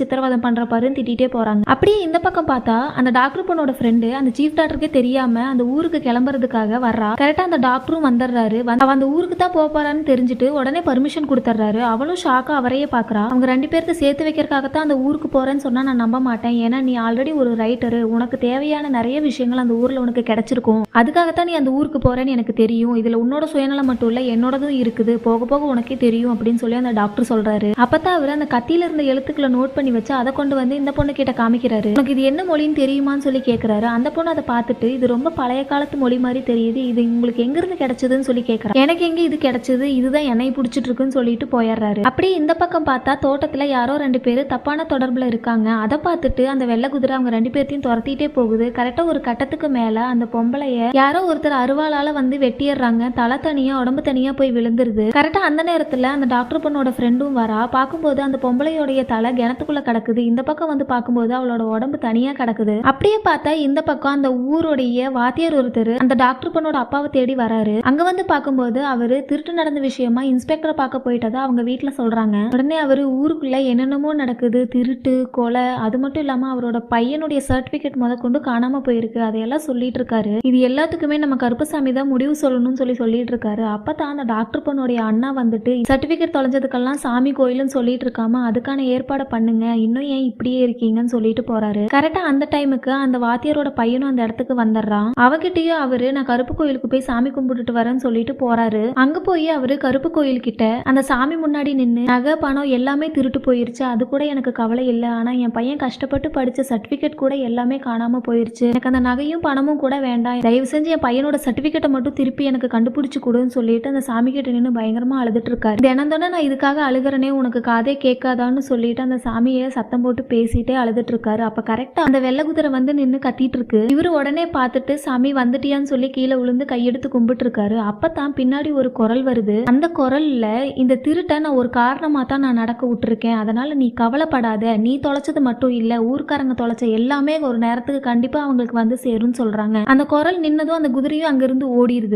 சித்திரவதம் பண்ற பாருன்னு திட்டிகிட்டே போறாங்க. அப்படியே இந்த பக்கம் பார்த்தா அந்த டாக்டர் பொண்ணோட ஃப்ரெண்டு அந்த சீஃப் டாக்டருக்கே தெரியாம அந்த ஊருக்கு கிளம்புறதுக்காக வர்றா. கரெக்டா அந்த டாக்டரும் வந்துடுறாரு. அவன் அந்த ஊருக்கு தான் போறான்னு தெரிஞ்சுட்டு உடனே பர்மிஷன் கொடுத்துறாரு. அவளும் ஷாக்கா அவரையே பாக்குறா. அவங்க 2 பேருக்கு சேர்த்து வைக்கிறதுக்காகத்தான் அந்த ஊருக்கு போறேன்னு சொன்னா நான் நம்ப மாட்டேன். ஏன்னா நீ ஆல்ரெடி ஒரு ரைட்டரு, உனக்கு தேவையான நிறைய விஷயங்கள் அந்த ஊர்ல உனக்கு கிடைச்சிருக்கும். அதுக்காகத்தான் நீ அந்த ஊருக்கு போறேன்னு எனக்கு தெரியும். இதுல உன்னோட சுயநலம் மட்டும் இல்ல, என்னோடதும் இருக்குது. போக போக உனக்கே தெரியும் அப்படின்னு சொல்லி அந்த டாக்டர் சொல்றாரு. அப்பதான் அவர் அந்த கத்தியில இருந்த எழுத்துக்களை நோட் பண்ணி வச்சு அதை கொண்டு வந்து இந்த பொண்ணு கிட்ட காமிக்கிறாரு. உனக்கு இது என்ன மொழின்னு தெரியுமான்னு சொல்லி கேட்கிறாரு. அந்த பொண்ணு அதை பார்த்துட்டு இது ரொம்ப பழைய காலத்து மொழி மாதிரி தெரியுது, இது உங்களுக்கு எங்க இருந்து கிடைச்சதுன்னு சொல்லி கேட்கறா. எனக்கு எங்க இது கிடைச்சது, இதுதான் என்னை பிடிச்சிட்டு இருக்குன்னு சொல்லிட்டு போயிடுறாரு. அப்படியே இந்த பக்கம் பார்த்தா தோட்டத்துல யாரோ 2 பேரு தப்பான தொடர்புல இருக்காங்க. அதை பார்த்துட்டு அந்த வெள்ளை குதிரை அவங்க 2 பேர்த்தையும் துரத்திட்டே போகுது. கரெக்டா ஒரு கட்டத்துக்கு மேல அந்த பொம்பளைய யாரோ ஒருத்தர் அருவாளால வந்து வெட்டிடுறாங்க. தலை தனியா உடம்பு தனியா போய் விழுந்துருது. கரெக்டா அந்த நேரத்துல அந்த டாக்டர் பொண்ணோட ஃப்ரெண்டும் வரா. பார்க்கும்போது அந்த பொம்பளையோடைய தலை கிணத்துக்குள்ள கிடக்குது. இந்த பக்கம் வந்து பார்க்கும்போது அவளோட உடம்பு தனியா கிடக்குது. அப்படியே பார்த்தா இந்த பக்கம் அந்த ஊருடைய வாத்தியார் ஒருத்தர் அந்த டாக்டர் பொண்ணோட அப்பாவை தேடி வராரு. அங்க வந்து பார்க்கும்போது அவரு திருட்டு நடந்த விஷயமா இன்ஸ்பெக்டரை பார்க்க போயிட்டதா அவங்க வீட்டுல சொல்றாங்க. உடனே அவரு ஊருக்குள்ள என்னென்னமோ நடக்குது, திருட்டு கொலை, அது மட்டும் இல்லாம அவரோட பையனுடைய சர்டிபிகேட் முதற்கொண்டு காணாம போயிருக்கு, அதையெல்லாம் சொல்லிட்டு இருக்காரு. இது எல்லாத்துக்குமே நம்ம கருப்பசாமி தான் முடிவு சொல்லணும்னு சொல்லிட்டு இருக்காரு. அப்பதான் அந்த டாக்டர் பொண்ணுடைய அண்ணா வந்துட்டு சர்டிபிகேட் தொலைஞ்சதுக்கெல்லாம் சாமி கோயிலுன்னு சொல்லிட்டு இருக்காம அதுக்கான ஏற்பாடு பண்ணுங்க, இன்னும் ஏன் இப்படியே இருக்கீங்கன்னு சொல்லிட்டு போறாரு. கரெக்டா அந்த டைமுக்கு அந்த வாத்தியாரோட பையனும் அந்த இடத்துக்கு வந்துடுறான். அவகிட்டயும் அவரு நான் கருப்பு கோயிலுக்கு போய் சாமி கும்பிட்டுட்டு வரேன்னு சொல்லிட்டு போறாரு. அங்க போய் அவரு கருப்பு கோயில் கிட்ட அந்த சாமி முன்னாடி நின்று நகை பணம் எல்லாமே திருட்டு போயிருச்சு, அது கூட எனக்கு கவலை இல்லை, ஆனா என் பையன் கஷ்டப்பட்டு படிச்ச சர்டிபிகேட் கூட எல்லாமே காணாம போயிருச்சு, எனக்கு அந்த நகையும் பணமும் கூட வேண்டாம், தயவு செஞ்சு என் பையனோட சர்டிபிகேட்டை மட்டும் திருப்பி எனக்கு கண்டுபிடிச்சு கொடுன்னு சொல்லிட்டு அந்த சாமி கிட்ட நின்று பயங்கரமா அழுதுட்டு இருக்காரு. தினம் தானே நான் இதுக்காக அழுகிறனே, உனக்கு காதே கேட்காதான்னு சொல்லிட்டு அந்த சாமியை சத்தம் போட்டு பேசிட்டே அழுதுட்டு இருக்காரு. அப்ப கரெக்டா அந்த வெள்ளை குதிரை வந்து நின்று கத்திட்டு இருக்கு. இவரு உடனே பார்த்துட்டு சாமி வந்துட்டியான்னு சொல்லி கீழே விழுந்து கையெடுத்து கும்பிட்டு இருக்காரு. அப்பதான் பின்னாடி ஒரு குரல் வருது. அந்த குரல்ல இந்த திருட்டை நான் ஒரு காரணமா தான் நான் நடக்க விட்டுருக்கேன், அதனால நீ கவலைப்படாத, நீ தொலைச்சது மட்டும் இல்ல, ஊர்க்காரங்க தொலைச்ச எல்லாமே ஒரு நேரத்துக்கு கண்டிப்பா அவங்களுக்கு வந்து சேரும்னு சொல்றாங்க. அந்த குரல் நின்னதும் அந்த குதிரையும் அங்கிருந்து ஓடிடுது.